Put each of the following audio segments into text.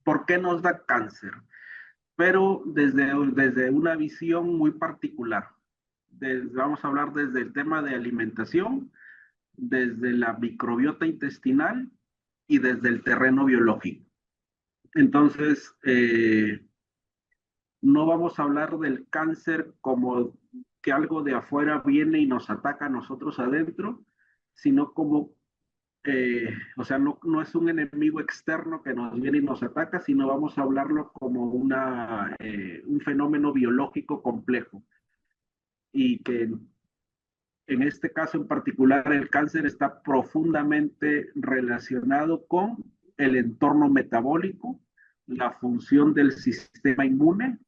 ¿por qué nos da cáncer? Pero desde una visión muy particular. Vamos a hablar desde el tema de alimentación, desde la microbiota intestinal y desde el terreno biológico. Entonces, no vamos a hablar del cáncer como que algo de afuera viene y nos ataca a nosotros adentro, sino como, o sea, no es un enemigo externo que nos viene y nos ataca, sino vamos a hablarlo como un fenómeno biológico complejo y que en este caso en particular el cáncer está profundamente relacionado con el entorno metabólico, la función del sistema inmune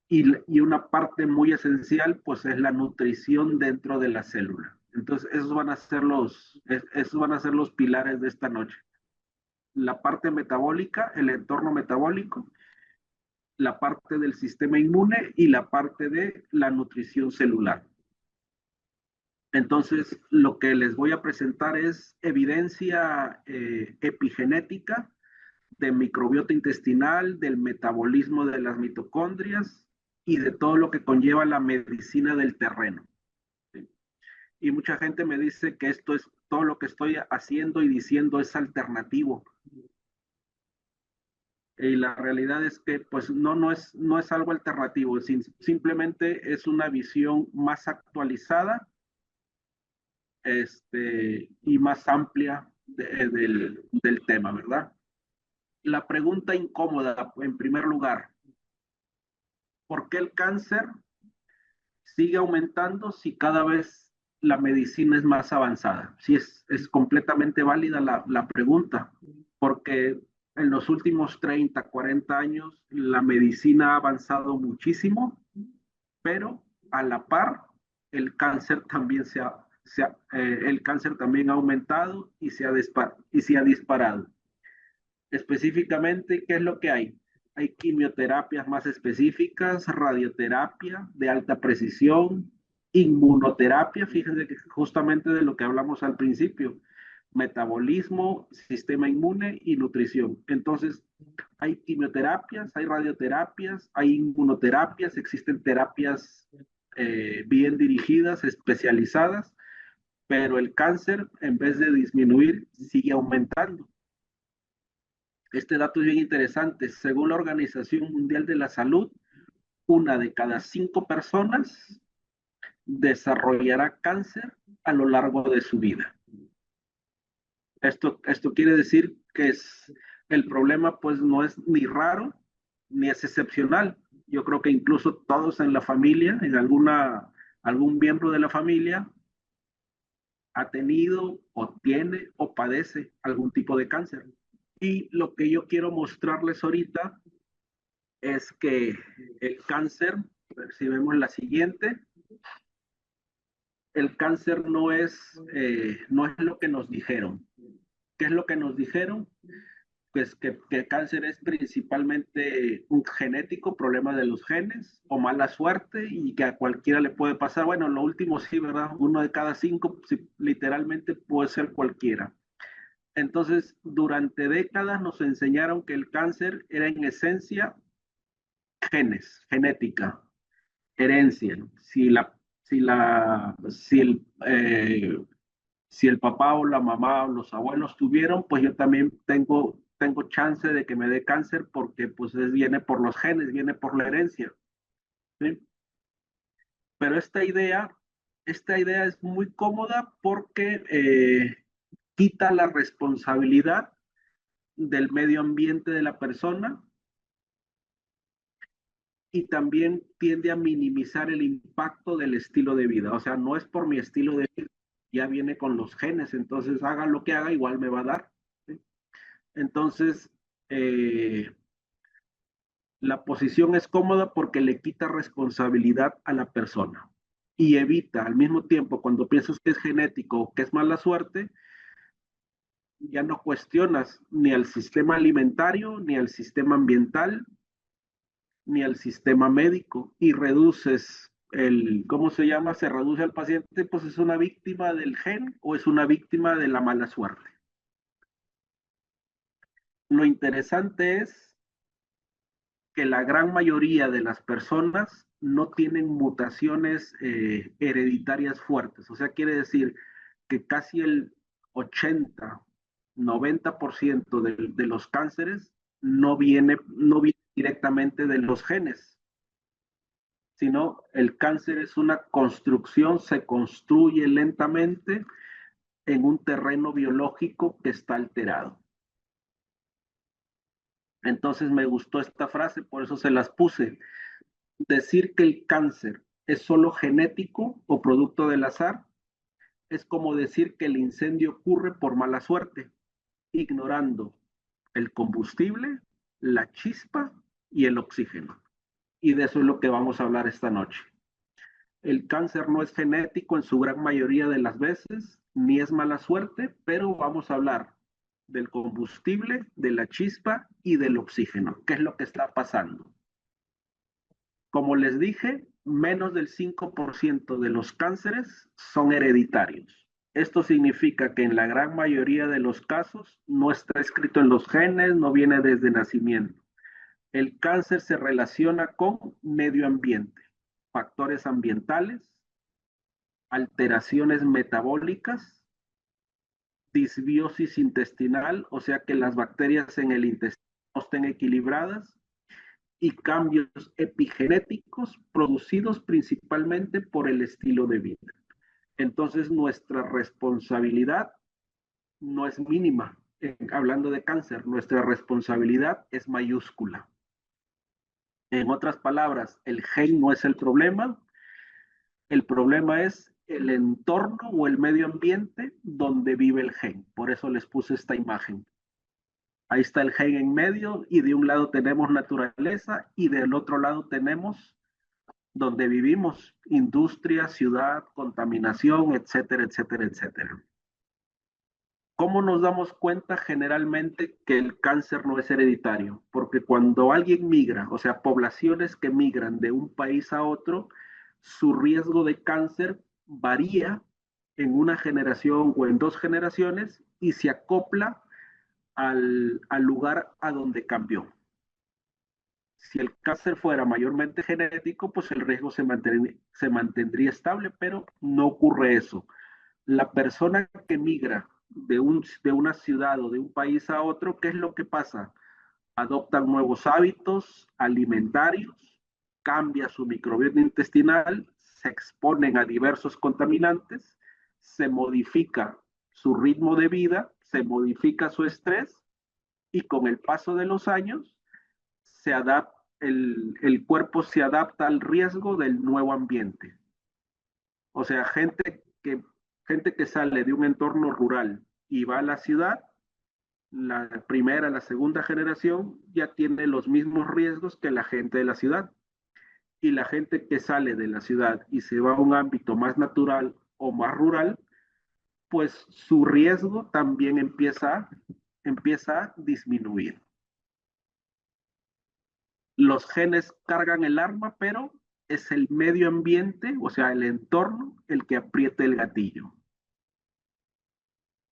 y una parte muy esencial pues es la nutrición dentro de la célula. Entonces esos van a ser los pilares de esta noche. La parte metabólica, el entorno metabólico, la parte del sistema inmune y la parte de la nutrición celular. Entonces, lo que les voy a presentar es evidencia epigenética de microbiota intestinal, del metabolismo de las mitocondrias y de todo lo que conlleva la medicina del terreno. ¿Sí? Y mucha gente me dice que esto es todo lo que estoy haciendo y diciendo es alternativo. Y la realidad es que pues no es algo alternativo, simplemente es una visión más actualizada y más amplia del tema, ¿verdad? La pregunta incómoda, en primer lugar, ¿por qué el cáncer sigue aumentando si cada vez la medicina es más avanzada? Sí, es completamente válida la pregunta, porque en los últimos 30, 40 años la medicina ha avanzado muchísimo, pero a la par el cáncer también el cáncer también ha aumentado y se ha disparado. Específicamente, ¿qué es lo que hay? Hay quimioterapias más específicas, radioterapia de alta precisión, inmunoterapia, fíjense que justamente de lo que hablamos al principio, metabolismo, sistema inmune y nutrición. Entonces, hay quimioterapias, hay radioterapias, hay inmunoterapias, existen terapias bien dirigidas, especializadas, pero el cáncer, en vez de disminuir, sigue aumentando. Este dato es bien interesante. Según la Organización Mundial de la Salud, una de cada 5 personas desarrollará cáncer a lo largo de su vida. Esto quiere decir que el problema pues no es ni raro ni es excepcional. Yo creo que incluso todos en la familia, algún miembro de la familia ha tenido o tiene o padece algún tipo de cáncer. Y lo que yo quiero mostrarles ahorita es que el cáncer, a ver si vemos la siguiente, el cáncer no es lo que nos dijeron. ¿Qué es lo que nos dijeron? Pues que el cáncer es principalmente un genético, problema de los genes o mala suerte y que a cualquiera le puede pasar. Bueno, lo último sí, ¿verdad? Uno de cada 5, sí, literalmente puede ser cualquiera. Entonces, durante décadas nos enseñaron que el cáncer era en esencia genes, genética, herencia. Si el papá o la mamá o los abuelos tuvieron, pues yo también tengo chance de que me dé cáncer porque pues viene por los genes, viene por la herencia. ¿Sí? Pero esta idea es muy cómoda porque quita la responsabilidad del medio ambiente de la persona y también tiende a minimizar el impacto del estilo de vida. O sea, no es por mi estilo de vida, ya viene con los genes, entonces haga lo que haga, igual me va a dar. ¿Sí? Entonces, eh, la posición es cómoda porque le quita responsabilidad a la persona y evita al mismo tiempo, cuando piensas que es genético o que es mala suerte, ya no cuestionas ni al sistema alimentario, ni al sistema ambiental, ni al sistema médico y reduces ¿cómo se llama? Se reduce al paciente, pues es una víctima del gen o es una víctima de la mala suerte. Lo interesante es que la gran mayoría de las personas no tienen mutaciones hereditarias fuertes. O sea, quiere decir que casi el 80-90% de los cánceres no viene directamente de los genes, sino el cáncer es una construcción, se construye lentamente en un terreno biológico que está alterado. Entonces me gustó esta frase, por eso se las puse. Decir que el cáncer es solo genético o producto del azar es como decir que el incendio ocurre por mala suerte, ignorando el combustible, la chispa y el oxígeno. Y de eso es lo que vamos a hablar esta noche. El cáncer no es genético en su gran mayoría de las veces, ni es mala suerte, pero vamos a hablar del combustible, de la chispa y del oxígeno. ¿Qué es lo que está pasando? Como les dije, menos del 5% de los cánceres son hereditarios. Esto significa que en la gran mayoría de los casos no está escrito en los genes, no viene desde nacimiento. El cáncer se relaciona con medio ambiente, factores ambientales, alteraciones metabólicas, disbiosis intestinal, o sea que las bacterias en el intestino no estén equilibradas, y cambios epigenéticos producidos principalmente por el estilo de vida. Entonces, nuestra responsabilidad no es mínima. Hablando de cáncer, nuestra responsabilidad es mayúscula. En otras palabras, el gen no es el problema es el entorno o el medio ambiente donde vive el gen. Por eso les puse esta imagen. Ahí está el gen en medio y de un lado tenemos naturaleza y del otro lado tenemos donde vivimos, industria, ciudad, contaminación, etcétera, etcétera, etcétera. ¿Cómo nos damos cuenta generalmente que el cáncer no es hereditario? Porque cuando alguien migra, o sea, poblaciones que migran de un país a otro, su riesgo de cáncer varía en una generación o en dos generaciones y se acopla al lugar a donde cambió. Si el cáncer fuera mayormente genético, pues el riesgo se mantendría estable, pero no ocurre eso. La persona que migra de una ciudad o de un país a otro, ¿qué es lo que pasa? Adoptan nuevos hábitos alimentarios, cambia su microbiota intestinal, se exponen a diversos contaminantes, se modifica su ritmo de vida, se modifica su estrés y con el paso de los años el cuerpo se adapta al riesgo del nuevo ambiente. O sea, gente que sale de un entorno rural y va a la ciudad, la primera, la segunda generación ya tiene los mismos riesgos que la gente de la ciudad. Y la gente que sale de la ciudad y se va a un ámbito más natural o más rural, pues su riesgo también empieza a disminuir. Los genes cargan el arma, pero es el medio ambiente, o sea, el entorno, el que aprieta el gatillo.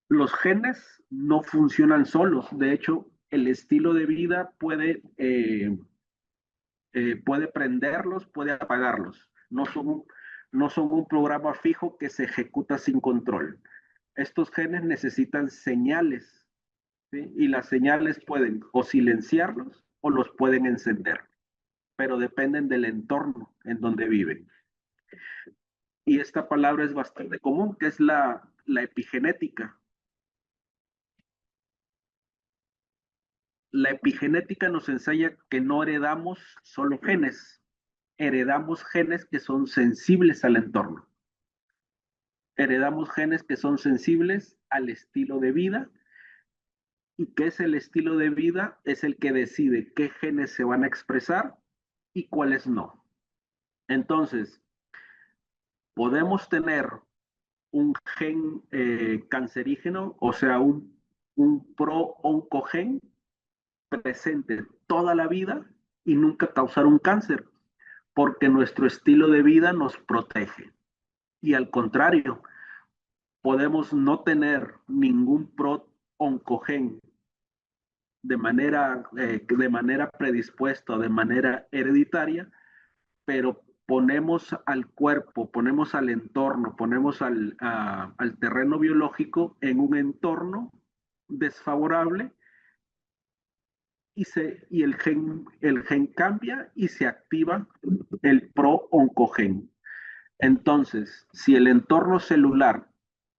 Los genes no funcionan solos. De hecho, el estilo de vida puede prenderlos, puede apagarlos. No son un programa fijo que se ejecuta sin control. Estos genes necesitan señales, ¿sí? Y las señales pueden o silenciarlos o los pueden encender, pero dependen del entorno en donde viven. Y esta palabra es bastante común, que es la epigenética. La epigenética nos enseña que no heredamos solo genes, heredamos genes que son sensibles al entorno. Heredamos genes que son sensibles al estilo de vida. ¿Y qué es el estilo de vida? Es el que decide qué genes se van a expresar y cuáles no. Entonces, podemos tener un gen cancerígeno, o sea, un pro-oncogen presente toda la vida y nunca causar un cáncer, porque nuestro estilo de vida nos protege. Y al contrario, podemos no tener ningún pro-oncogen de manera predispuesta, de manera hereditaria, pero ponemos al cuerpo, ponemos al entorno, ponemos al terreno biológico en un entorno desfavorable y el gen cambia y se activa el pro-oncogen. Entonces, si el entorno celular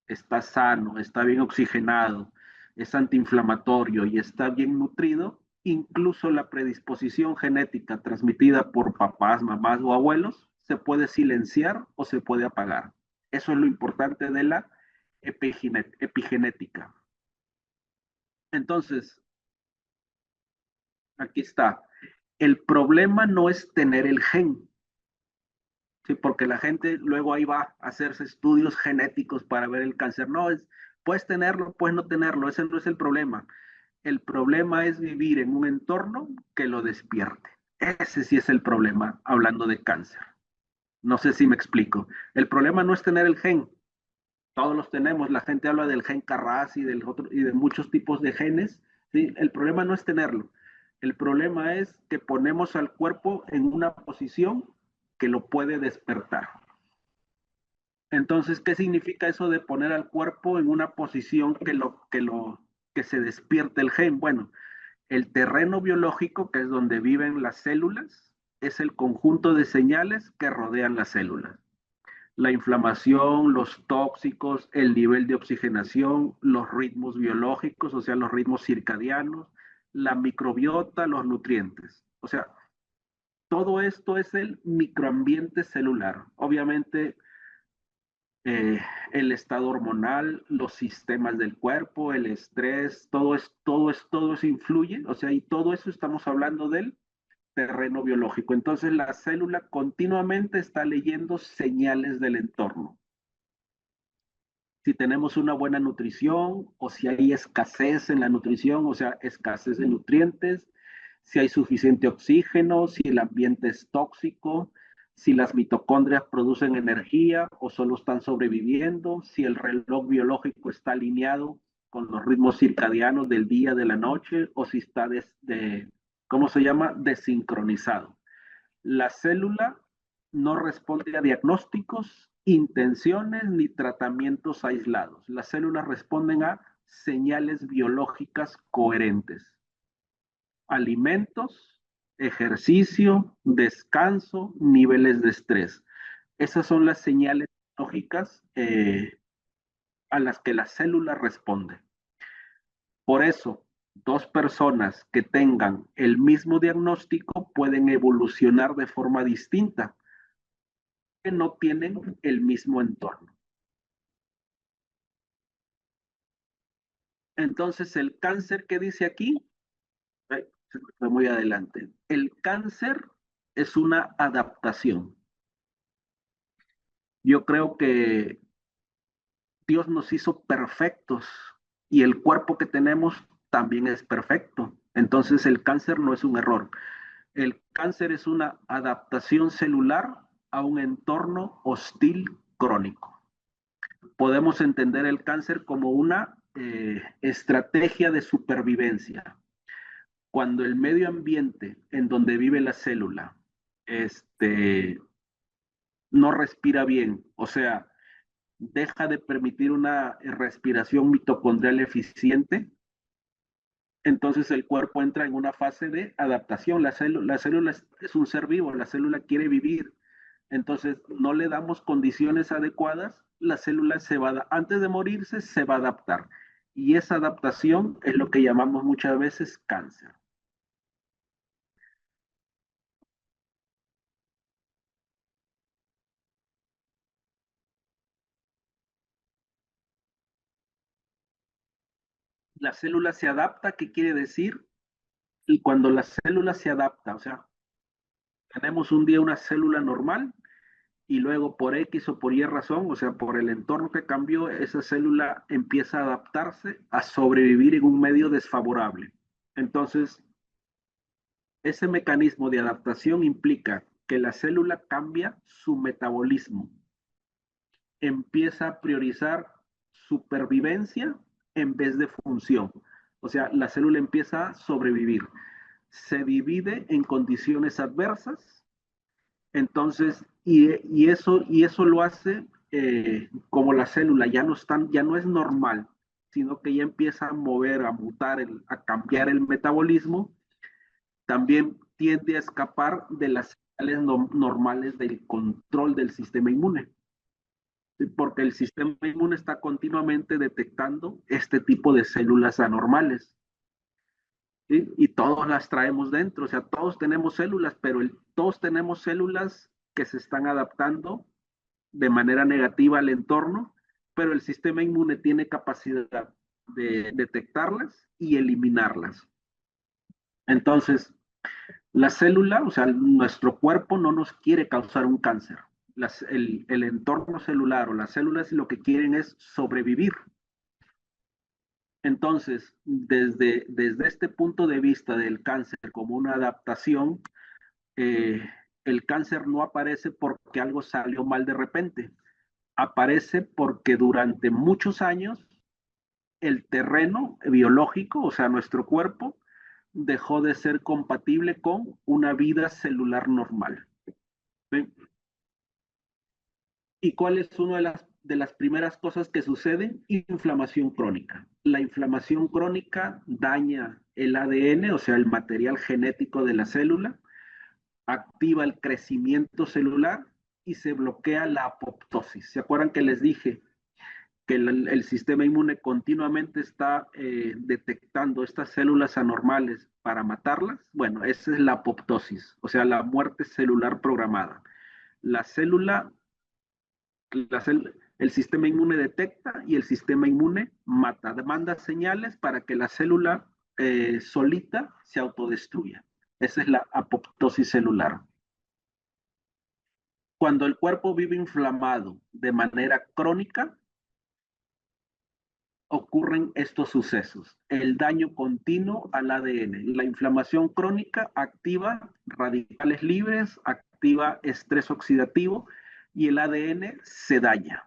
está sano, está bien oxigenado, es antiinflamatorio y está bien nutrido, incluso la predisposición genética transmitida por papás, mamás o abuelos se puede silenciar o se puede apagar. Eso es lo importante de la epigenética. Entonces, aquí está. El problema no es tener el gen, ¿sí? Porque la gente luego ahí va a hacerse estudios genéticos para ver el cáncer. No, puedes tenerlo, puedes no tenerlo, ese no es el problema. El problema es vivir en un entorno que lo despierte. Ese sí es el problema, hablando de cáncer. No sé si me explico. El problema no es tener el gen. Todos los tenemos. La gente habla del gen Carras y de muchos tipos de genes. ¿Sí? El problema no es tenerlo. El problema es que ponemos al cuerpo en una posición que lo puede despertar. Entonces, ¿qué significa eso de poner al cuerpo en una posición que se despierte el gen? Bueno, el terreno biológico, que es donde viven las células, es el conjunto de señales que rodean las células. La inflamación, los tóxicos, el nivel de oxigenación, los ritmos biológicos, o sea, los ritmos circadianos, la microbiota, los nutrientes. O sea, todo esto es el microambiente celular. Obviamente, eh, el estado hormonal, los sistemas del cuerpo, el estrés, todo eso influye, o sea, y todo eso estamos hablando del terreno biológico. Entonces la célula continuamente está leyendo señales del entorno. Si tenemos una buena nutrición o si hay escasez en la nutrición, o sea, escasez de nutrientes, si hay suficiente oxígeno, si el ambiente es tóxico, si las mitocondrias producen energía o solo están sobreviviendo, si el reloj biológico está alineado con los ritmos circadianos del día, de la noche, o si está ¿cómo se llama? Desincronizado. La célula no responde a diagnósticos, intenciones ni tratamientos aislados. Las células responden a señales biológicas coherentes. Alimentos, ejercicio, descanso, niveles de estrés. Esas son las señales biológicas a las que la célula responde. Por eso, dos personas que tengan el mismo diagnóstico pueden evolucionar de forma distinta, que no tienen el mismo entorno. Entonces, el cáncer que dice aquí, se fue muy adelante. El cáncer es una adaptación. Yo creo que Dios nos hizo perfectos y el cuerpo que tenemos también es perfecto. Entonces, el cáncer no es un error. El cáncer es una adaptación celular a un entorno hostil crónico. Podemos entender el cáncer como una estrategia de supervivencia. Cuando el medio ambiente en donde vive la célula no respira bien, o sea, deja de permitir una respiración mitocondrial eficiente, entonces el cuerpo entra en una fase de adaptación. La célula es un ser vivo, la célula quiere vivir. Entonces no le damos condiciones adecuadas, la célula antes de morirse se va a adaptar. Y esa adaptación es lo que llamamos muchas veces cáncer. La célula se adapta, ¿qué quiere decir? Y cuando la célula se adapta, o sea, tenemos un día una célula normal y luego por X o por Y razón, o sea, por el entorno que cambió, esa célula empieza a adaptarse a sobrevivir en un medio desfavorable. Entonces, ese mecanismo de adaptación implica que la célula cambia su metabolismo, empieza a priorizar supervivencia en vez de función. O sea, la célula empieza a sobrevivir. Se divide en condiciones adversas, entonces, y eso lo hace como la célula ya no es normal, sino que ya empieza a mover, a mutar, a cambiar el metabolismo, también tiende a escapar de las señales normales del control del sistema inmune, porque el sistema inmune está continuamente detectando este tipo de células anormales. ¿Sí? Y todos las traemos dentro, o sea, todos tenemos células, pero todos tenemos células que se están adaptando de manera negativa al entorno, pero el sistema inmune tiene capacidad de detectarlas y eliminarlas. Entonces, la célula, o sea, nuestro cuerpo no nos quiere causar un cáncer. El entorno celular o las células lo que quieren es sobrevivir. Entonces, desde este punto de vista del cáncer como una adaptación, eh, el cáncer no aparece porque algo salió mal de repente. Aparece porque durante muchos años el terreno biológico, o sea, nuestro cuerpo, dejó de ser compatible con una vida celular normal. ¿Sí? ¿Y cuál es una de las primeras cosas que suceden? Inflamación crónica. La inflamación crónica daña el ADN, o sea, el material genético de la célula, activa el crecimiento celular y se bloquea la apoptosis. ¿Se acuerdan que les dije que el sistema inmune continuamente está detectando estas células anormales para matarlas? Bueno, esa es la apoptosis, o sea, la muerte celular programada. La célula, el sistema inmune detecta y el sistema inmune mata, manda señales para que la célula solita se autodestruya. Esa es la apoptosis celular. Cuando el cuerpo vive inflamado de manera crónica, ocurren estos sucesos. El daño continuo al ADN. La inflamación crónica activa radicales libres, activa estrés oxidativo y el ADN se daña.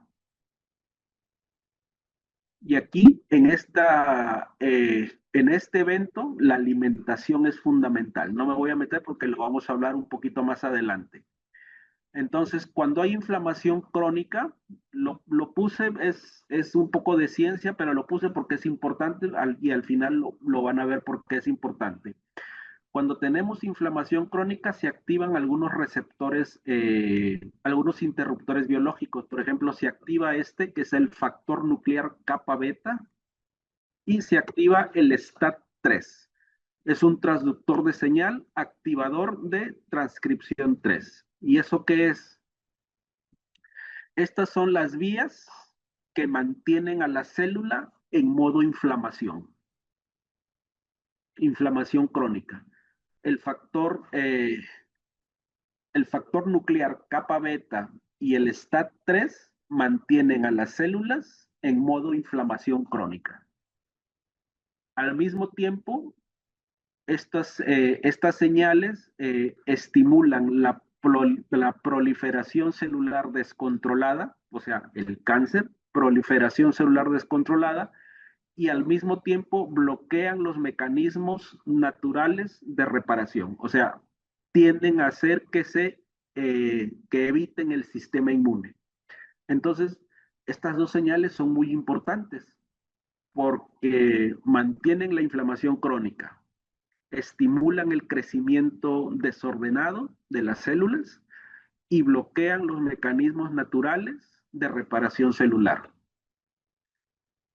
Y aquí, en este evento, la alimentación es fundamental. No me voy a meter porque lo vamos a hablar un poquito más adelante. Entonces, cuando hay inflamación crónica, lo puse, es un poco de ciencia, pero lo puse porque es importante y al final lo van a ver porque es importante. Cuando tenemos inflamación crónica, se activan algunos receptores, algunos interruptores biológicos. Por ejemplo, se activa este, que es el factor nuclear kappa beta, y se activa el STAT3. Es un transductor de señal activador de transcripción 3. ¿Y eso qué es? Estas son las vías que mantienen a la célula en modo inflamación, inflamación crónica. El factor, eh, el factor nuclear kappa beta y el STAT3 mantienen a las células en modo inflamación crónica. Al mismo tiempo, estas señales estimulan la proliferación celular descontrolada, o sea, el cáncer, proliferación celular descontrolada, y al mismo tiempo bloquean los mecanismos naturales de reparación. O sea, tienden a hacer que eviten el sistema inmune. Entonces, estas dos señales son muy importantes porque mantienen la inflamación crónica, estimulan el crecimiento desordenado de las células y bloquean los mecanismos naturales de reparación celular.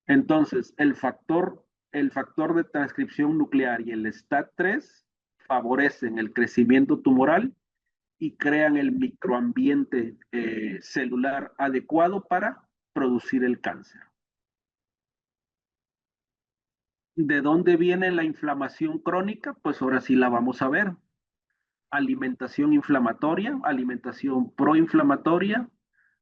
Entonces, el factor de transcripción nuclear y el STAT3 favorecen el crecimiento tumoral y crean el microambiente celular adecuado para producir el cáncer. ¿De dónde viene la inflamación crónica? Pues ahora sí la vamos a ver. Alimentación inflamatoria, alimentación proinflamatoria,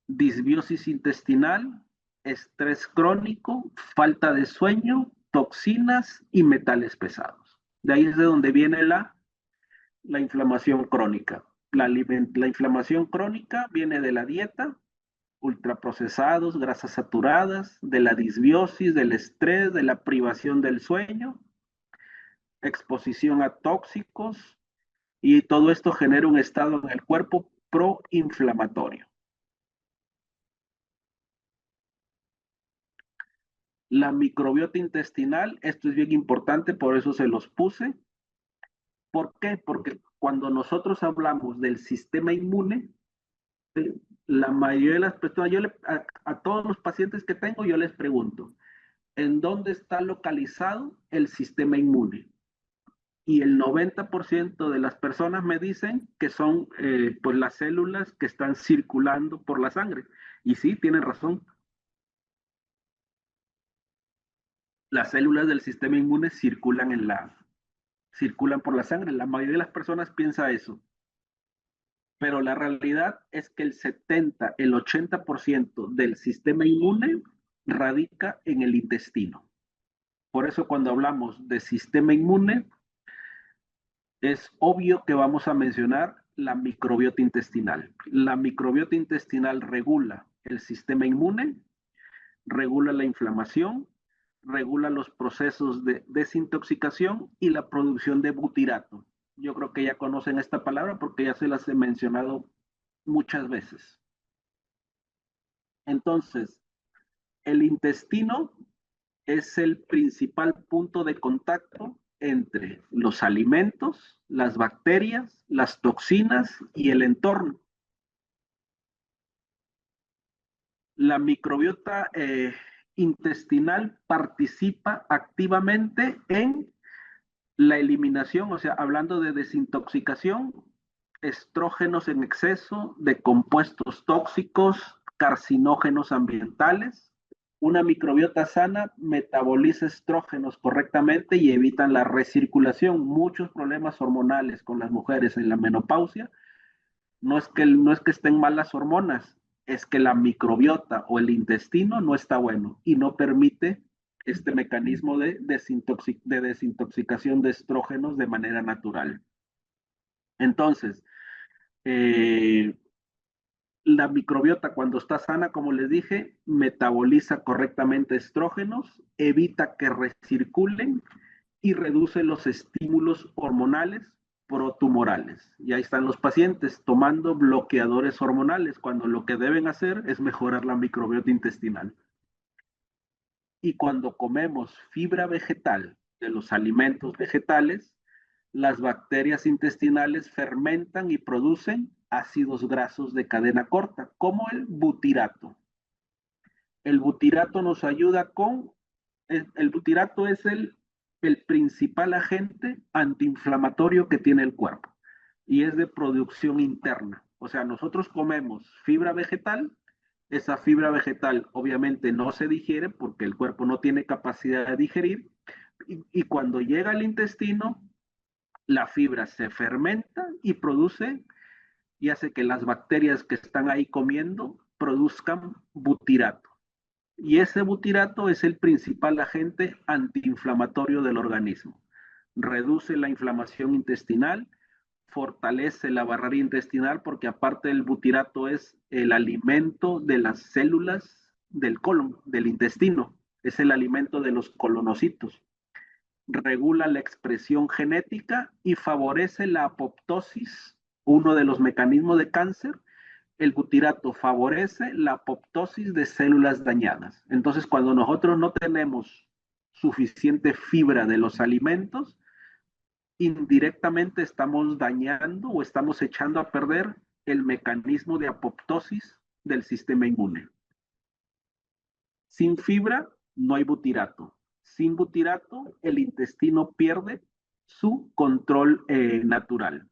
disbiosis intestinal, estrés crónico, falta de sueño, toxinas y metales pesados. De ahí es de donde viene la inflamación crónica. La inflamación crónica viene de la dieta, ultraprocesados, grasas saturadas, de la disbiosis, del estrés, de la privación del sueño exposición a tóxicos, y todo esto genera un estado en el cuerpo proinflamatorio. La microbiota intestinal, esto es bien importante, por eso se los puse. ¿Por qué? Porque cuando nosotros hablamos del sistema inmune, la mayoría de las personas, a todos los pacientes que tengo, yo les pregunto, ¿en dónde está localizado el sistema inmune? Y el 90% de las personas me dicen que son pues las células que están circulando por la sangre. Y sí, tienen razón. Las células del sistema inmune circulan por la sangre. La mayoría de las personas piensa eso. Pero la realidad es que el 70, el 80% del sistema inmune radica en el intestino. Por eso cuando hablamos de sistema inmune, es obvio que vamos a mencionar la microbiota intestinal. La microbiota intestinal regula el sistema inmune, regula la inflamación, regula los procesos de desintoxicación y la producción de butirato. Yo creo que ya conocen esta palabra porque ya se las he mencionado muchas veces. Entonces, el intestino es el principal punto de contacto entre los alimentos, las bacterias, las toxinas y el entorno. La microbiota intestinal participa activamente en la eliminación, o sea, hablando de desintoxicación, estrógenos en exceso, de compuestos tóxicos, carcinógenos ambientales. Una microbiota sana metaboliza estrógenos correctamente y evitan la recirculación. Muchos problemas hormonales con las mujeres en la menopausia no es que estén mal las hormonas, es que la microbiota o el intestino no está bueno y no permite este mecanismo de desintoxicación de estrógenos de manera natural. Entonces, eh, la microbiota cuando está sana, como les dije, metaboliza correctamente estrógenos, evita que recirculen y reduce los estímulos hormonales protumorales. Y ahí están los pacientes tomando bloqueadores hormonales cuando lo que deben hacer es mejorar la microbiota intestinal. Y cuando comemos fibra vegetal de los alimentos vegetales, las bacterias intestinales fermentan y producen ácidos grasos de cadena corta, como el butirato. El butirato nos ayuda el butirato es el principal agente antiinflamatorio que tiene el cuerpo y es de producción interna. O sea, nosotros comemos fibra vegetal, esa fibra vegetal obviamente no se digiere porque el cuerpo no tiene capacidad de digerir y cuando llega al intestino, la fibra se fermenta y produce y hace que las bacterias que están ahí comiendo produzcan butirato. Y ese butirato es el principal agente antiinflamatorio del organismo. Reduce la inflamación intestinal, fortalece la barrera intestinal porque aparte del butirato es el alimento de las células del colon, del intestino, es el alimento de los colonocitos. Regula la expresión genética y favorece la apoptosis, uno de los mecanismos de cáncer. El butirato favorece la apoptosis de células dañadas. Entonces, cuando nosotros no tenemos suficiente fibra de los alimentos, indirectamente estamos dañando o estamos echando a perder el mecanismo de apoptosis del sistema inmune. Sin fibra no hay butirato. Sin butirato, el intestino pierde su control natural.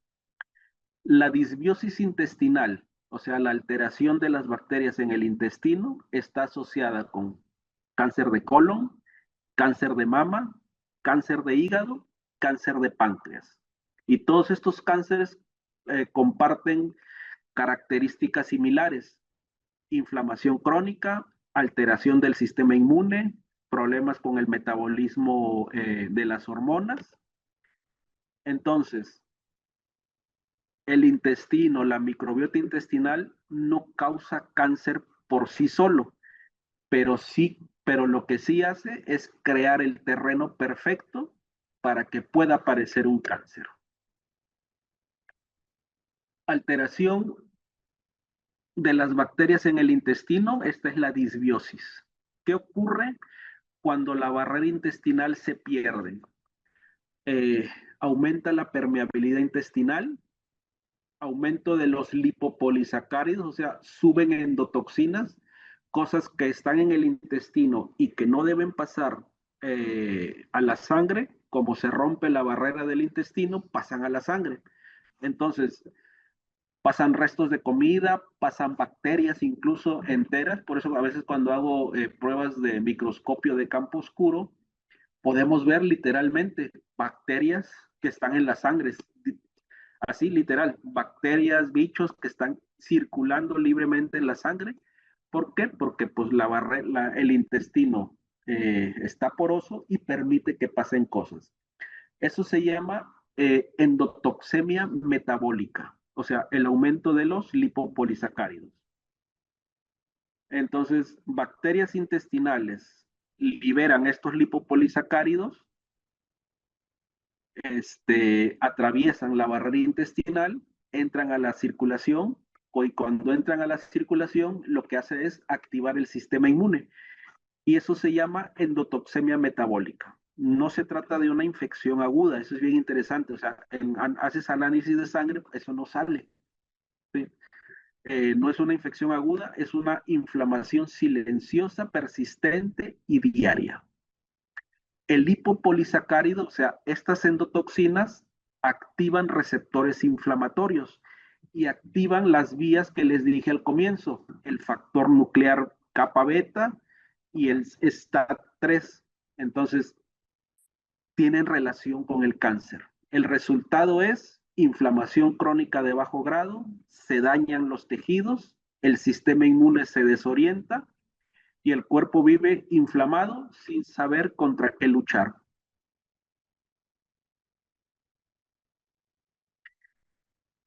La disbiosis intestinal, o sea, la alteración de las bacterias en el intestino, está asociada con cáncer de colon, cáncer de mama, cáncer de hígado, cáncer de páncreas. Y todos estos cánceres comparten características similares: inflamación crónica, alteración del sistema inmune, problemas con el metabolismo de las hormonas. Entonces, el intestino, la microbiota intestinal no causa cáncer por sí solo, pero lo que sí hace es crear el terreno perfecto para que pueda aparecer un cáncer. Alteración de las bacterias en el intestino, esta es la disbiosis. ¿Qué ocurre cuando la barrera intestinal se pierde? Eh, Aumenta la permeabilidad intestinal, aumento de los lipopolisacáridos, o sea, suben endotoxinas, cosas que están en el intestino y que no deben pasar a la sangre, como se rompe la barrera del intestino, pasan a la sangre. Entonces, pasan restos de comida, pasan bacterias incluso enteras, por eso a veces cuando hago pruebas de microscopio de campo oscuro, podemos ver literalmente bacterias que están en la sangre, así literal, bacterias, bichos que están circulando libremente en la sangre. ¿Por qué? Porque pues el intestino está poroso y permite que pasen cosas. Eso se llama endotoxemia metabólica, o sea, el aumento de los lipopolisacáridos. Entonces, bacterias intestinales liberan estos lipopolisacáridos, atraviesan la barrera intestinal, entran a la circulación, y cuando entran a la circulación, lo que hace es activar el sistema inmune. Y eso se llama endotoxemia metabólica. No se trata de una infección aguda, eso es bien interesante. O sea, haces análisis de sangre, eso no sale. ¿Sí? No es una infección aguda, es una inflamación silenciosa, persistente y diaria. El lipopolisacárido, o sea, estas endotoxinas activan receptores inflamatorios y activan las vías que les dije al comienzo, el factor nuclear kappa beta y el STAT3. Entonces, tienen relación con el cáncer. El resultado es inflamación crónica de bajo grado, se dañan los tejidos, el sistema inmune se desorienta y el cuerpo vive inflamado sin saber contra qué luchar.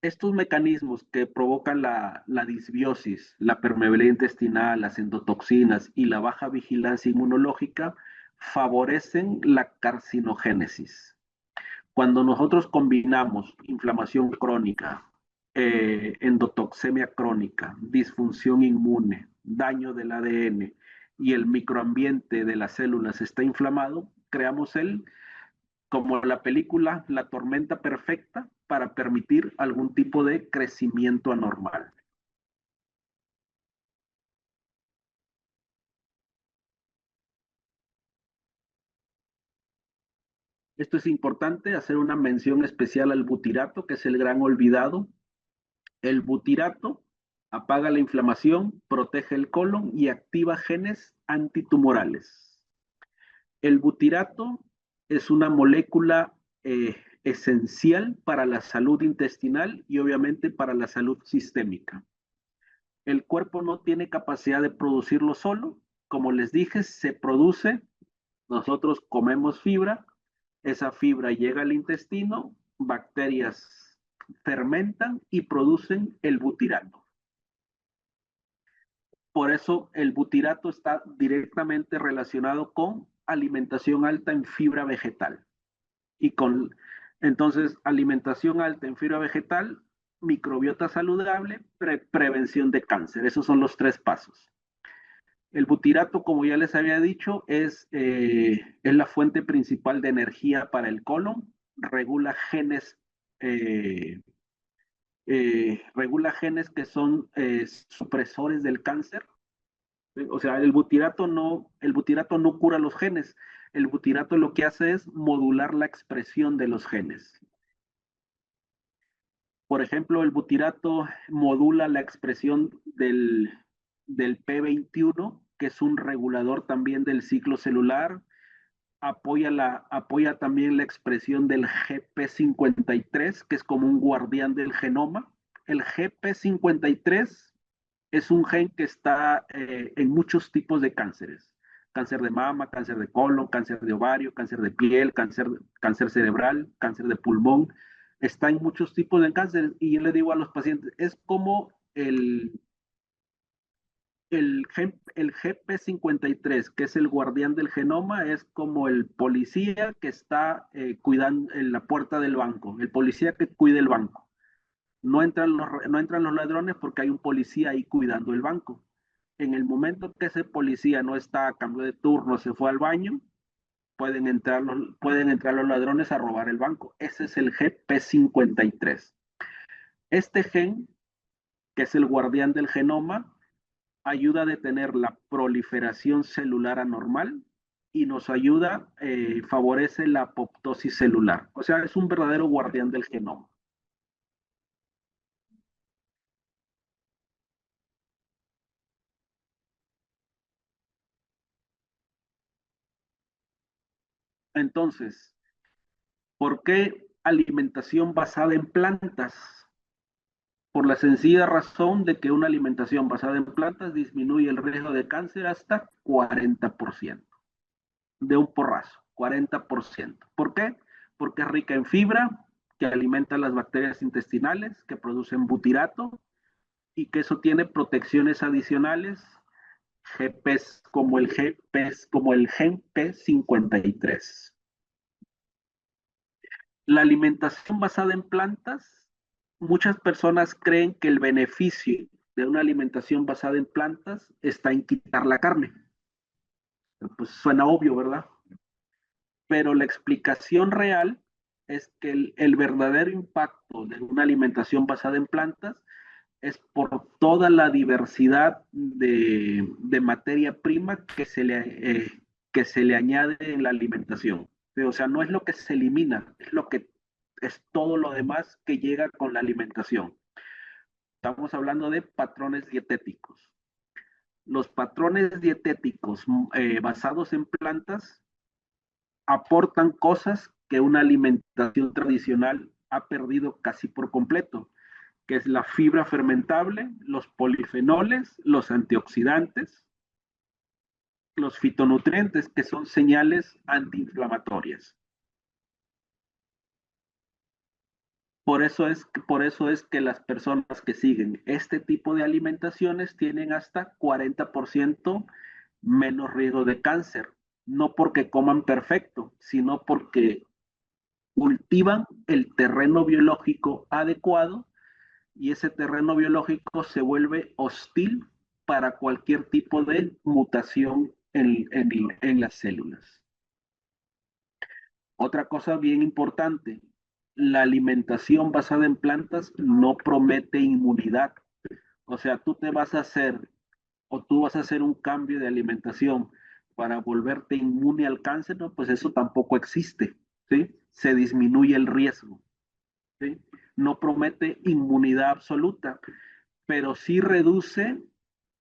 Estos mecanismos que provocan la disbiosis, la permeabilidad intestinal, las endotoxinas y la baja vigilancia inmunológica favorecen la carcinogénesis. Cuando nosotros combinamos inflamación crónica, endotoxemia crónica, disfunción inmune, daño del ADN y el microambiente de las células está inflamado, creamos como la película La tormenta perfecta para permitir algún tipo de crecimiento anormal. Esto es importante, hacer una mención especial al butirato, que es el gran olvidado. El butirato apaga la inflamación, protege el colon y activa genes antitumorales. El butirato es una molécula esencial para la salud intestinal y obviamente para la salud sistémica. El cuerpo no tiene capacidad de producirlo solo. Como les dije, se produce, nosotros comemos fibra, esa fibra llega al intestino, bacterias fermentan y producen el butirato. Por eso el butirato está directamente relacionado con alimentación alta en fibra vegetal. Y con, entonces, alimentación alta en fibra vegetal, microbiota saludable, prevención de cáncer. Esos son los tres pasos. El butirato, como ya les había dicho, es la fuente principal de energía para el colon, eh, regula genes que son supresores del cáncer. O sea, el butirato no cura los genes, el butirato lo que hace es modular la expresión de los genes. Por ejemplo, el butirato modula la expresión del P21, que es un regulador también del ciclo celular, apoya también la expresión del GP53, que es como un guardián del genoma. El GP53 es un gen que está en muchos tipos de cánceres. Cáncer de mama, cáncer de colon, cáncer de ovario, cáncer de piel, cáncer cerebral, cáncer de pulmón. Está en muchos tipos de cánceres y yo le digo a los pacientes, es como El GP53, que es el guardián del genoma, es como el policía que está cuidando en la puerta del banco, el policía que cuida el banco. No entran los ladrones porque hay un policía ahí cuidando el banco. En el momento que ese policía no está a cambio de turno, se fue al baño, pueden entrar los ladrones a robar el banco. Ese es el GP53. Este gen, que es el guardián del genoma, ayuda a detener la proliferación celular anormal y nos ayuda, favorece la apoptosis celular. O sea, es un verdadero guardián del genoma. Entonces, ¿por qué alimentación basada en plantas? Por la sencilla razón de que una alimentación basada en plantas disminuye el riesgo de cáncer hasta 40%, de un porrazo, 40%. ¿Por qué? Porque es rica en fibra, que alimenta las bacterias intestinales, que producen butirato, y que eso tiene protecciones adicionales, GPs como el GPs, como el gen P53. La alimentación basada en plantas, muchas personas creen que el beneficio de una alimentación basada en plantas está en quitar la carne. Pues suena obvio, ¿verdad? Pero la explicación real es que el verdadero impacto de una alimentación basada en plantas es por toda la diversidad de materia prima que se le añade en la alimentación. O sea, no es lo que se elimina, es lo que es todo lo demás que llega con la alimentación. Estamos hablando de patrones dietéticos. Los patrones dietéticos basados en plantas aportan cosas que una alimentación tradicional ha perdido casi por completo, que es la fibra fermentable, los polifenoles, los antioxidantes, los fitonutrientes, que son señales antiinflamatorias. Por eso es que las personas que siguen este tipo de alimentaciones tienen hasta 40% menos riesgo de cáncer, no porque coman perfecto, sino porque cultivan el terreno biológico adecuado y ese terreno biológico se vuelve hostil para cualquier tipo de mutación en las células. Otra cosa bien importante, la alimentación basada en plantas no promete inmunidad. O sea, tú vas a hacer un cambio de alimentación para volverte inmune al cáncer, ¿no? Pues eso tampoco existe, ¿sí? Se disminuye el riesgo, ¿sí? No promete inmunidad absoluta, pero sí reduce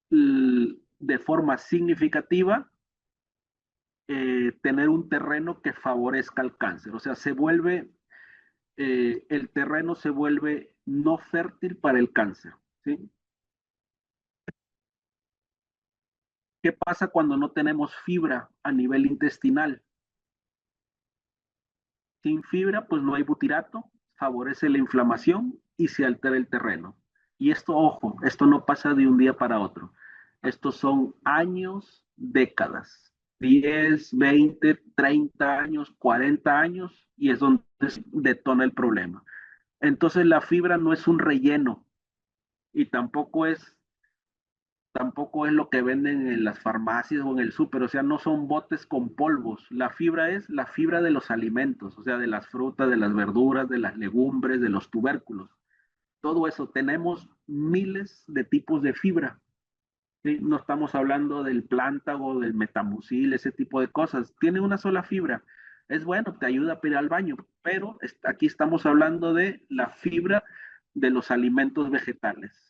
de forma significativa tener un terreno que favorezca el cáncer. O sea, el terreno se vuelve no fértil para el cáncer. ¿Sí? ¿Qué pasa cuando no tenemos fibra a nivel intestinal? Sin fibra, pues no hay butirato, favorece la inflamación y se altera el terreno. Y esto, ojo, esto no pasa de un día para otro. Estos son años, décadas, 10, 20, 30 años, 40 años, y es donde detona el problema. Entonces la fibra no es un relleno y tampoco es lo que venden en las farmacias o en el súper, o sea, no son botes con polvos. La fibra es la fibra de los alimentos, o sea, de las frutas, de las verduras, de las legumbres, de los tubérculos. Todo eso, tenemos miles de tipos de fibra. ¿Sí? No estamos hablando del plántago, del metamucil, ese tipo de cosas. Tiene una sola fibra. Es bueno, te ayuda a ir al baño, pero aquí estamos hablando de la fibra de los alimentos vegetales.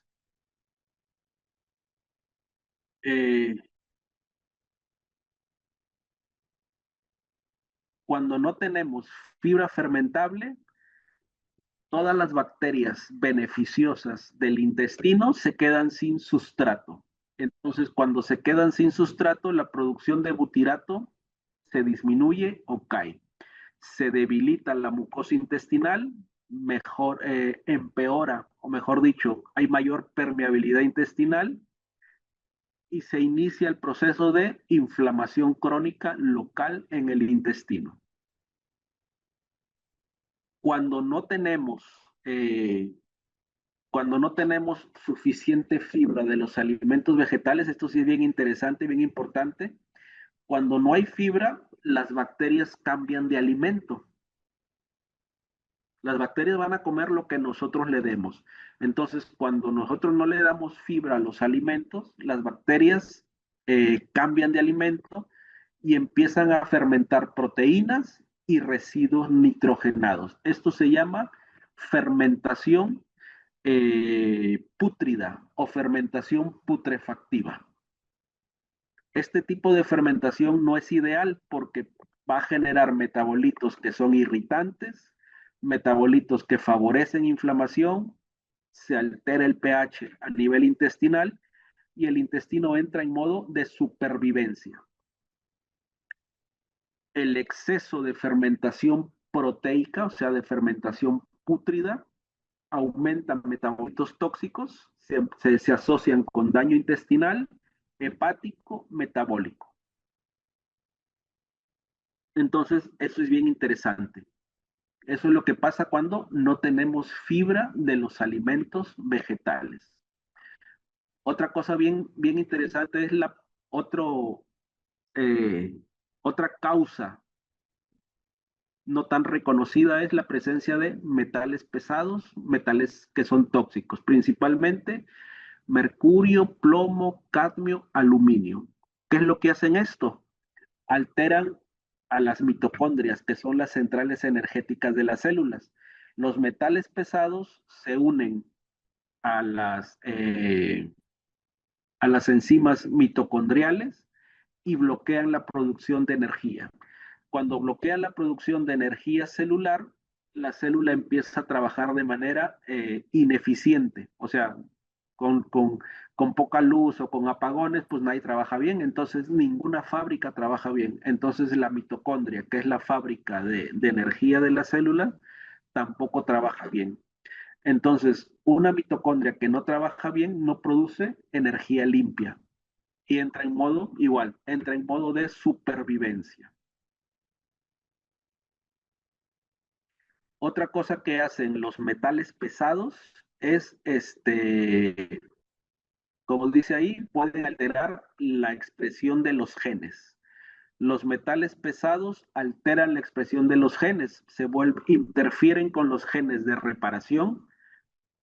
Eh, Cuando no tenemos fibra fermentable, todas las bacterias beneficiosas del intestino se quedan sin sustrato. Entonces, cuando se quedan sin sustrato, la producción de butirato se disminuye o cae. Se debilita la mucosa intestinal, empeora, o mejor dicho, hay mayor permeabilidad intestinal y se inicia el proceso de inflamación crónica local en el intestino. Cuando no tenemos, eh, cuando no tenemos suficiente fibra de los alimentos vegetales, esto sí es bien interesante, bien importante. Cuando no hay fibra, las bacterias cambian de alimento. Las bacterias van a comer lo que nosotros le demos. Entonces, cuando nosotros no le damos fibra a los alimentos, las bacterias cambian de alimento y empiezan a fermentar proteínas y residuos nitrogenados. Esto se llama fermentación pútrida o fermentación putrefactiva. Este tipo de fermentación no es ideal porque va a generar metabolitos que son irritantes, metabolitos que favorecen inflamación, se altera el pH a nivel intestinal y el intestino entra en modo de supervivencia. El exceso de fermentación proteica, o sea, de fermentación pútrida, aumenta metabolitos tóxicos, se asocian con daño intestinal, hepático, metabólico. Entonces, eso es bien interesante. Eso es lo que pasa cuando no tenemos fibra de los alimentos vegetales. Otra cosa bien interesante es otro, eh, otra causa no tan reconocida es la presencia de metales pesados, metales que son tóxicos, principalmente mercurio, plomo, cadmio, aluminio. ¿Qué es lo que hacen esto? Alteran a las mitocondrias, que son las centrales energéticas de las células. Los metales pesados se unen a a las enzimas mitocondriales y bloquean la producción de energía. Cuando bloquean la producción de energía celular, la célula empieza a trabajar de manera ineficiente, o sea, con, con, con poca luz o con apagones, pues nadie trabaja bien, entonces ninguna fábrica trabaja bien. Entonces la mitocondria, que es la fábrica de energía de la célula, tampoco trabaja bien. Entonces, una mitocondria que no trabaja bien no produce energía limpia y entra en modo igual, entra en modo de supervivencia. Otra cosa que hacen los metales pesados es, como dice ahí, pueden alterar la expresión de los genes. Los metales pesados alteran la expresión de los genes, interfieren con los genes de reparación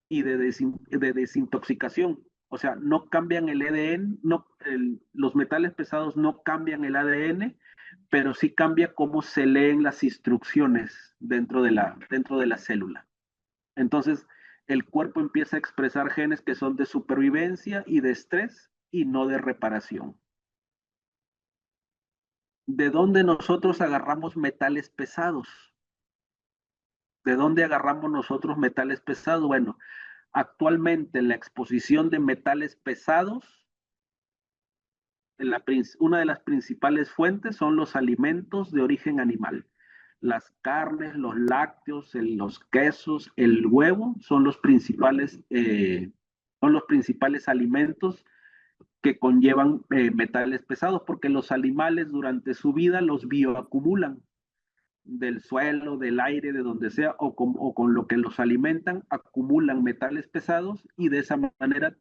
y de desintoxicación. O sea, no cambian el ADN, los metales pesados no cambian el ADN, pero sí cambia cómo se leen las instrucciones dentro de la célula. Entonces, el cuerpo empieza a expresar genes que son de supervivencia y de estrés y no de reparación. ¿De dónde nosotros agarramos metales pesados? ¿De dónde agarramos nosotros metales pesados? Bueno, actualmente la exposición de metales pesados, una de las principales fuentes son los alimentos de origen animal. Las carnes, los lácteos, los quesos, el huevo son son los principales alimentos que conllevan metales pesados porque los animales durante su vida los bioacumulan del suelo, del aire, de donde sea, o con lo que los alimentan, acumulan metales pesados y de esa manera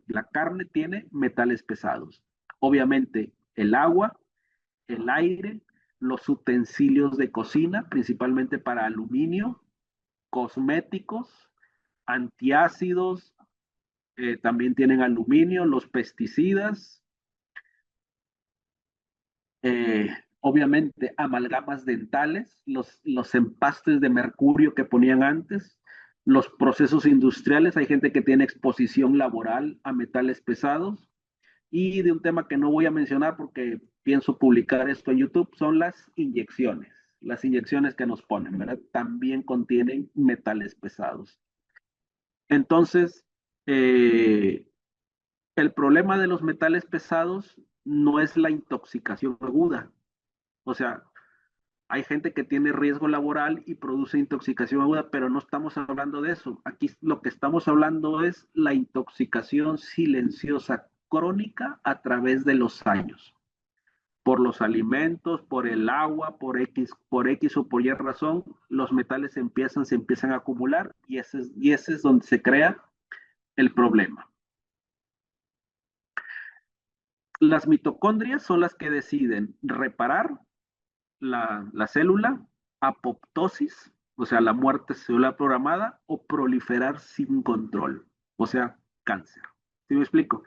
la carne tiene metales pesados. Obviamente el agua, el aire, los utensilios de cocina, principalmente para aluminio, cosméticos, antiácidos, también tienen aluminio, los pesticidas, obviamente amalgamas dentales, los empastes de mercurio que ponían antes, los procesos industriales, hay gente que tiene exposición laboral a metales pesados, y de un tema que no voy a mencionar porque pienso publicar esto en YouTube, son las inyecciones que nos ponen, ¿verdad? También contienen metales pesados. Entonces, eh, el problema de los metales pesados no es la intoxicación aguda, o sea, hay gente que tiene riesgo laboral y produce intoxicación aguda, pero no estamos hablando de eso. Aquí lo que estamos hablando es la intoxicación silenciosa crónica a través de los años, por los alimentos, por el agua, por X o por Y razón, los metales se empiezan a acumular y ese es donde se crea el problema. Las mitocondrias son las que deciden reparar la célula, apoptosis, o sea, la muerte celular programada, o proliferar sin control, o sea, cáncer. ¿Sí me explico?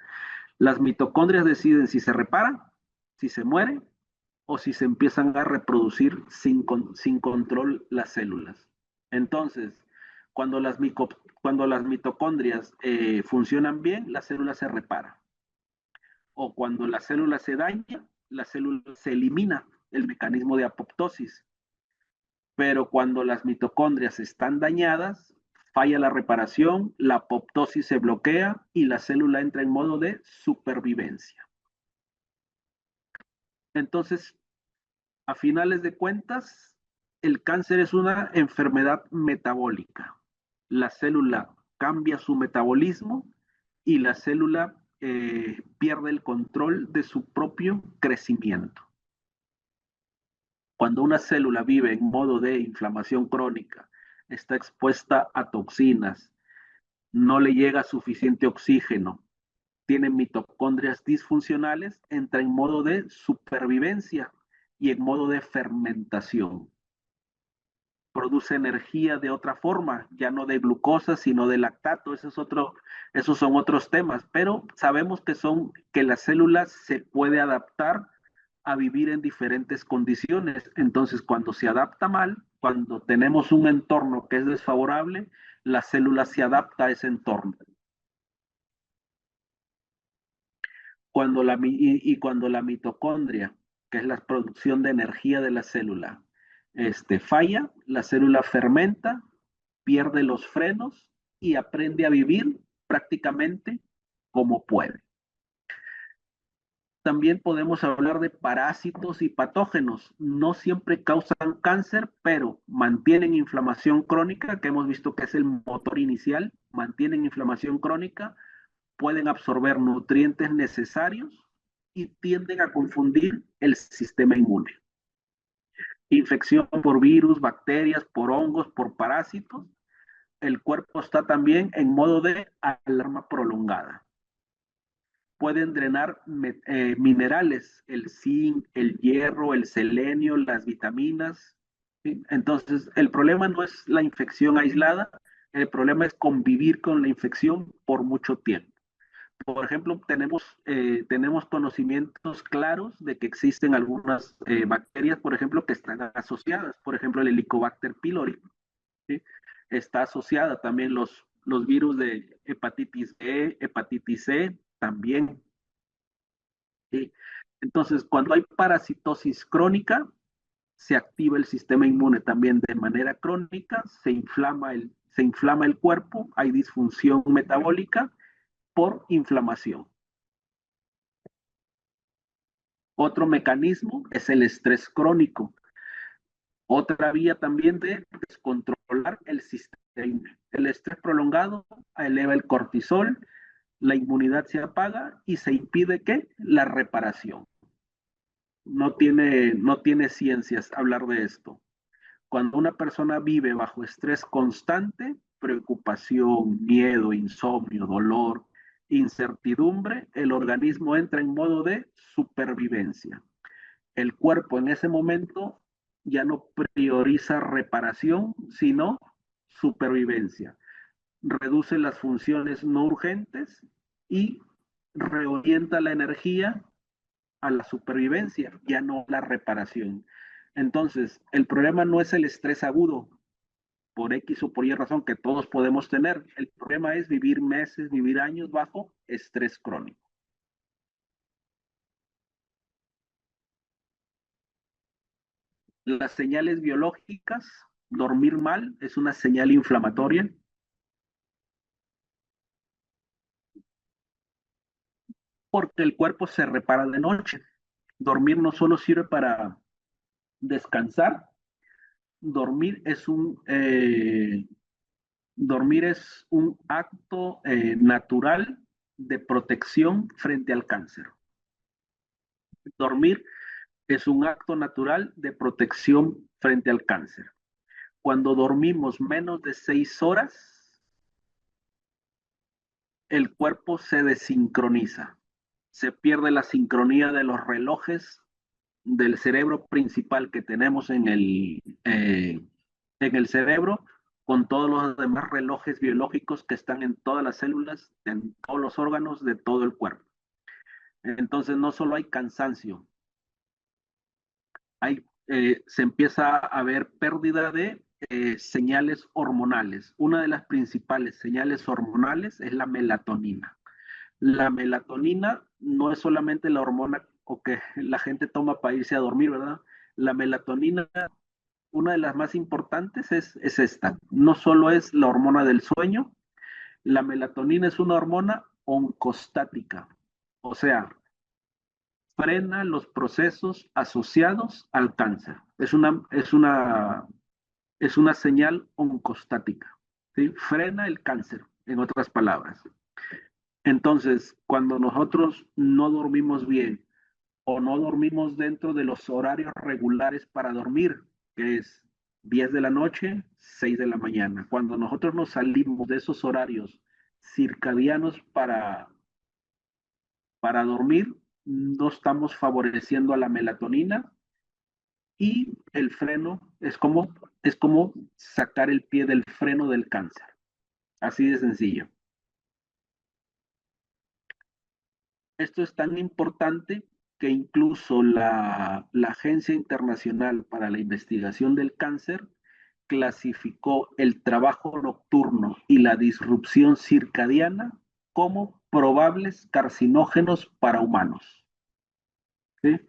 Las mitocondrias deciden si se repara, si se muere o si se empiezan a reproducir sin control las células. Entonces, cuando las mitocondrias funcionan bien, la célula se repara. O cuando la célula se daña, la célula se elimina, el mecanismo de apoptosis. Pero cuando las mitocondrias están dañadas, falla la reparación, la apoptosis se bloquea y la célula entra en modo de supervivencia. Entonces, a finales de cuentas, el cáncer es una enfermedad metabólica. La célula cambia su metabolismo y la célula pierde el control de su propio crecimiento. Cuando una célula vive en modo de inflamación crónica, está expuesta a toxinas, no le llega suficiente oxígeno, tiene mitocondrias disfuncionales, entra en modo de supervivencia y en modo de fermentación. Produce energía de otra forma, ya no de glucosa, sino de lactato. Esos son otros temas, pero sabemos que la célula se puede adaptar a vivir en diferentes condiciones. Entonces, cuando se adapta mal, cuando tenemos un entorno que es desfavorable, la célula se adapta a ese entorno. Cuando la mitocondria, que es la producción de energía de la célula, falla, la célula fermenta, pierde los frenos y aprende a vivir prácticamente como puede. También podemos hablar de parásitos y patógenos. No siempre causan cáncer, pero mantienen inflamación crónica, que hemos visto que es el motor inicial, mantienen inflamación crónica, pueden absorber nutrientes necesarios y tienden a confundir el sistema inmune. Infección por virus, bacterias, por hongos, por parásitos. El cuerpo está también en modo de alarma prolongada. Pueden drenar minerales, el zinc, el hierro, el selenio, las vitaminas. ¿Sí? Entonces, el problema no es la infección aislada, el problema es convivir con la infección por mucho tiempo. Por ejemplo, tenemos conocimientos claros de que existen algunas bacterias, por ejemplo, que están asociadas. Por ejemplo, el Helicobacter pylori, ¿sí? Está asociada también los virus de hepatitis E, hepatitis C, también. ¿Sí? Entonces, cuando hay parasitosis crónica, se activa el sistema inmune también de manera crónica, se inflama el cuerpo, hay disfunción metabólica por inflamación. Otro mecanismo es el estrés crónico. Otra vía también de descontrolar el sistema. El estrés prolongado eleva el cortisol, la inmunidad se apaga y se impide que la reparación. No tiene ciencias hablar de esto. Cuando una persona vive bajo estrés constante, preocupación, miedo, insomnio, dolor, incertidumbre, el organismo entra en modo de supervivencia. El cuerpo en ese momento ya no prioriza reparación, sino supervivencia. Reduce las funciones no urgentes y reorienta la energía a la supervivencia, ya no la reparación. Entonces, el problema no es el estrés agudo, por X o por Y razón que todos podemos tener. El problema es vivir meses, vivir años bajo estrés crónico. Las señales biológicas, dormir mal es una señal inflamatoria. Porque el cuerpo se repara de noche. Dormir no solo sirve para descansar, dormir es dormir es un acto natural de protección frente al cáncer. Dormir es un acto natural de protección frente al cáncer. Cuando dormimos menos de 6 horas, el cuerpo se desincroniza. Se pierde la sincronía de los relojes del cerebro principal que tenemos en el cerebro con todos los demás relojes biológicos que están en todas las células, en todos los órganos de todo el cuerpo. Entonces no solo hay cansancio, se empieza a ver pérdida de señales hormonales. Una de las principales señales hormonales es la melatonina. La melatonina no es solamente la hormona o que la gente toma para irse a dormir, ¿verdad? La melatonina, una de las más importantes es esta. No solo es la hormona del sueño, la melatonina es una hormona oncostática, o sea, frena los procesos asociados al cáncer. Es una señal oncostática, ¿sí? Frena el cáncer, en otras palabras. Entonces, cuando nosotros no dormimos bien o no dormimos dentro de los horarios regulares para dormir, que es 10 de la noche, 6 de la mañana, cuando nosotros nos salimos de esos horarios circadianos para dormir, no estamos favoreciendo a la melatonina y el freno es como sacar el pie del freno del cáncer. Así de sencillo. Esto es tan importante que incluso la Agencia Internacional para la Investigación del Cáncer clasificó el trabajo nocturno y la disrupción circadiana como probables carcinógenos para humanos. ¿Sí?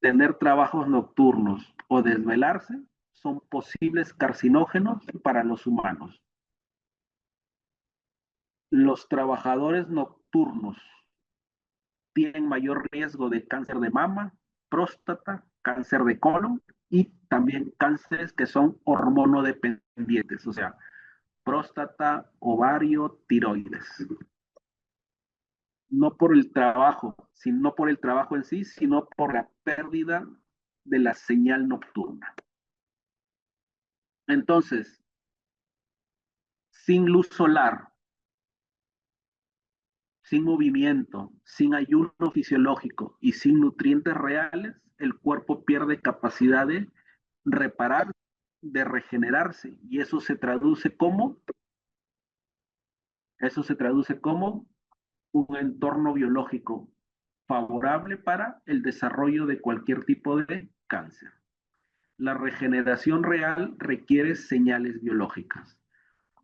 Tener trabajos nocturnos o desvelarse son posibles carcinógenos para los humanos. Los trabajadores nocturnos tienen mayor riesgo de cáncer de mama, próstata, cáncer de colon y también cánceres que son hormonodependientes, o sea, próstata, ovario, tiroides. No por el trabajo, no por el trabajo en sí, sino por la pérdida de la señal nocturna. Entonces, sin luz solar, sin movimiento, sin ayuno fisiológico y sin nutrientes reales, el cuerpo pierde capacidad de reparar, de regenerarse, y eso se traduce como un entorno biológico favorable para el desarrollo de cualquier tipo de cáncer. La regeneración real requiere señales biológicas: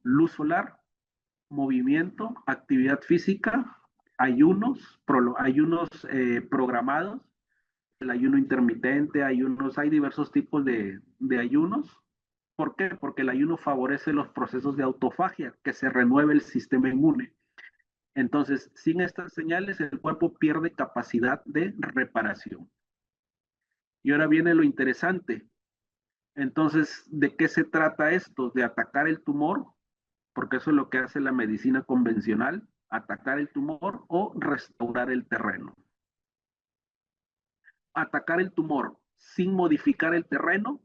luz solar, movimiento, actividad física, ayunos programados, el ayuno intermitente, hay diversos tipos de ayunos. ¿Por qué? Porque el ayuno favorece los procesos de autofagia, que se renueve el sistema inmune. Entonces, sin estas señales, el cuerpo pierde capacidad de reparación. Y ahora viene lo interesante. Entonces, ¿de qué se trata esto? ¿De atacar el tumor? Porque eso es lo que hace la medicina convencional, atacar el tumor o restaurar el terreno. Atacar el tumor sin modificar el terreno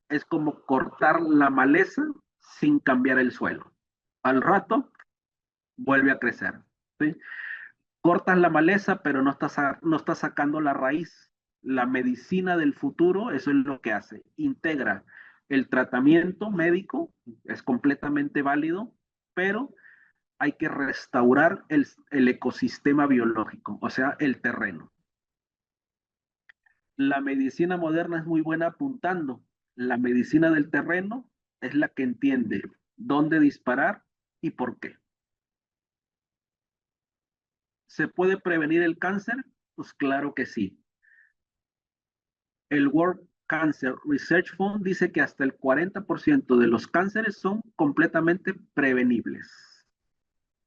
es como cortar la maleza sin cambiar el suelo. Al rato vuelve a crecer, ¿sí? Cortas la maleza, pero no estás sacando la raíz. La medicina del futuro, eso es lo que hace. Integra el tratamiento médico, es completamente válido, pero hay que restaurar el ecosistema biológico, o sea, el terreno. La medicina moderna es muy buena apuntando. La medicina del terreno es la que entiende dónde disparar y por qué. ¿Se puede prevenir el cáncer? Pues claro que sí. El World Cancer Research Fund dice que hasta el 40% de los cánceres son completamente prevenibles.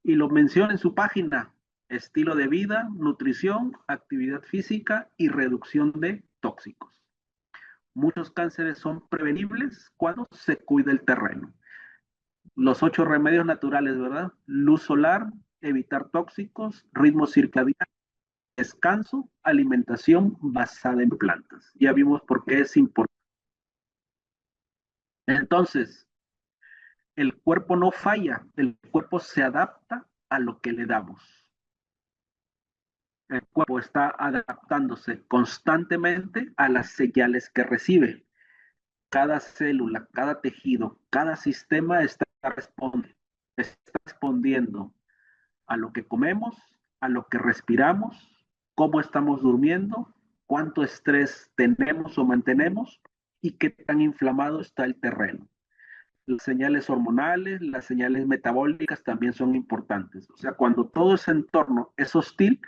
Y lo menciona en su página: estilo de vida, nutrición, actividad física y reducción de tóxicos. Muchos cánceres son prevenibles cuando se cuida el terreno. Los 8 remedios naturales, ¿verdad? Luz solar, evitar tóxicos, ritmo circadiano, descanso, alimentación basada en plantas. Ya vimos por qué es importante. Entonces, el cuerpo no falla, el cuerpo se adapta a lo que le damos. El cuerpo está adaptándose constantemente a las señales que recibe. Cada célula, cada tejido, cada sistema está respondiendo a lo que comemos, a lo que respiramos, cómo estamos durmiendo, cuánto estrés tenemos o mantenemos y qué tan inflamado está el terreno. Las señales hormonales, las señales metabólicas también son importantes. O sea, cuando todo ese entorno es hostil,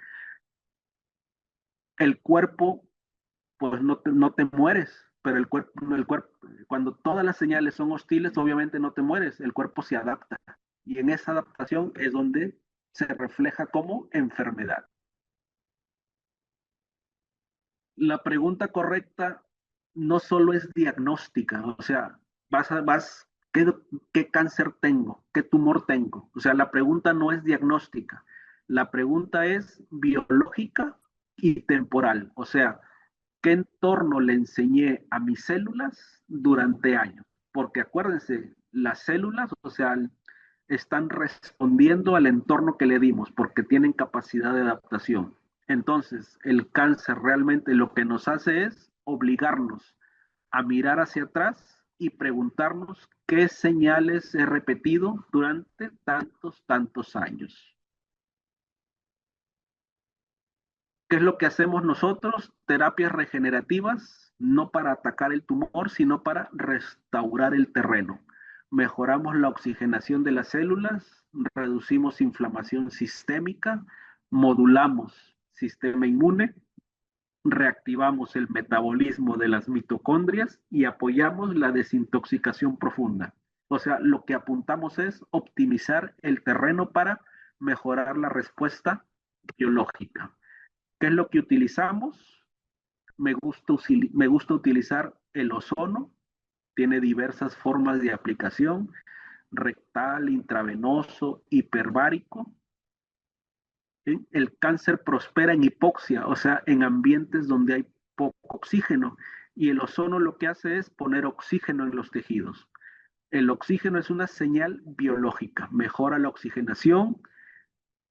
el cuerpo, pues no te mueres, pero el cuerpo, cuando todas las señales son hostiles, obviamente no te mueres, el cuerpo se adapta. Y en esa adaptación es donde se refleja como enfermedad. La pregunta correcta no solo es diagnóstica, o sea, ¿qué cáncer tengo? ¿Qué tumor tengo? O sea, la pregunta no es diagnóstica, la pregunta es biológica y temporal, o sea, ¿qué entorno le enseñé a mis células durante años? Porque acuérdense, las células, o sea, están respondiendo al entorno que le dimos porque tienen capacidad de adaptación. Entonces, el cáncer realmente lo que nos hace es obligarnos a mirar hacia atrás y preguntarnos qué señales he repetido durante tantos años. ¿Qué es lo que hacemos nosotros? Terapias regenerativas, no para atacar el tumor, sino para restaurar el terreno. Mejoramos la oxigenación de las células, reducimos inflamación sistémica, modulamos sistema inmune, reactivamos el metabolismo de las mitocondrias y apoyamos la desintoxicación profunda. O sea, lo que apuntamos es optimizar el terreno para mejorar la respuesta biológica. ¿Qué es lo que utilizamos? Me gusta utilizar el ozono, tiene diversas formas de aplicación, rectal, intravenoso, hiperbárico. ¿Sí? El cáncer prospera en hipoxia, o sea, en ambientes donde hay poco oxígeno, y el ozono lo que hace es poner oxígeno en los tejidos. El oxígeno es una señal biológica, mejora la oxigenación,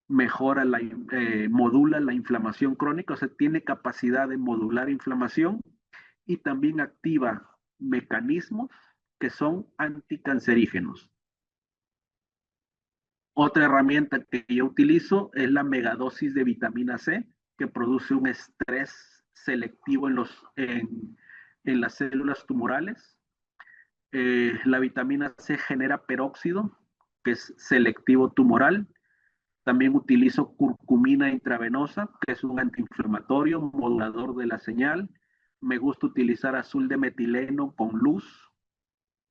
modula la inflamación crónica, o sea, tiene capacidad de modular inflamación y también activa mecanismos que son anticancerígenos. Otra herramienta que yo utilizo es la megadosis de vitamina C, que produce un estrés selectivo en las células tumorales. La vitamina C genera peróxido, que es selectivo tumoral. También utilizo curcumina intravenosa, que es un antiinflamatorio, modulador de la señal. Me gusta utilizar azul de metileno con luz,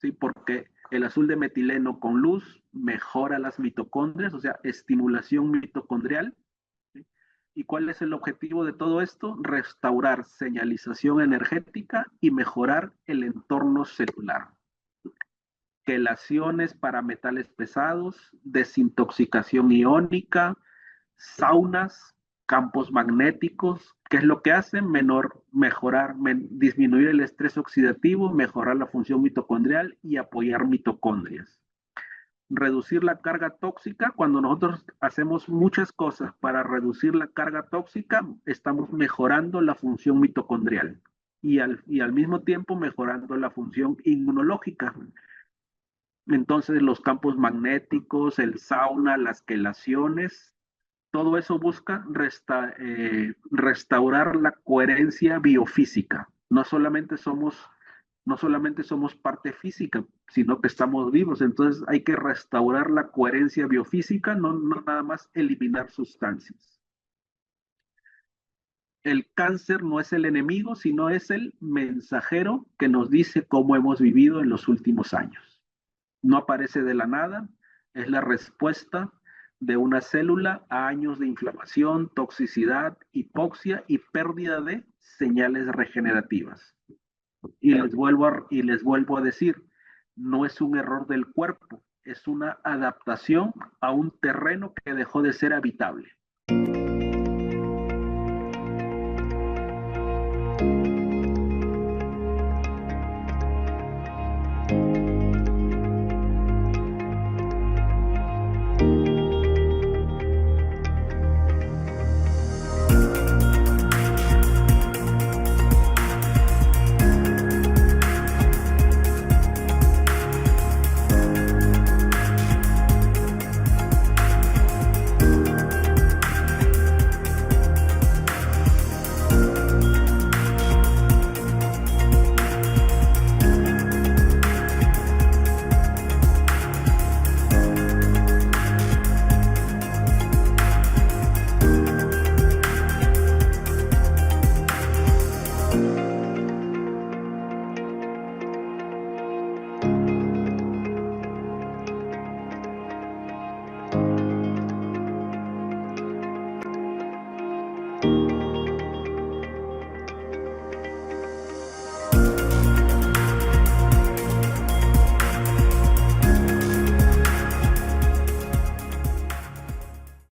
¿sí? Porque el azul de metileno con luz mejora las mitocondrias, o sea, estimulación mitocondrial. ¿Sí? ¿Y cuál es el objetivo de todo esto? Restaurar señalización energética y mejorar el entorno celular. Quelaciones para metales pesados, desintoxicación iónica, saunas, campos magnéticos. ¿Qué es lo que hacen? Disminuir el estrés oxidativo, mejorar la función mitocondrial y apoyar mitocondrias. Reducir la carga tóxica. Cuando nosotros hacemos muchas cosas para reducir la carga tóxica, estamos mejorando la función mitocondrial y al mismo tiempo mejorando la función inmunológica. Entonces, los campos magnéticos, el sauna, las quelaciones, todo eso busca restaurar la coherencia biofísica. No solamente somos parte física, sino que estamos vivos. Entonces hay que restaurar la coherencia biofísica, no nada más eliminar sustancias. El cáncer no es el enemigo, sino es el mensajero que nos dice cómo hemos vivido en los últimos años. No aparece de la nada, es la respuesta de una célula a años de inflamación, toxicidad, hipoxia y pérdida de señales regenerativas. Y les vuelvo a decir, no es un error del cuerpo, es una adaptación a un terreno que dejó de ser habitable.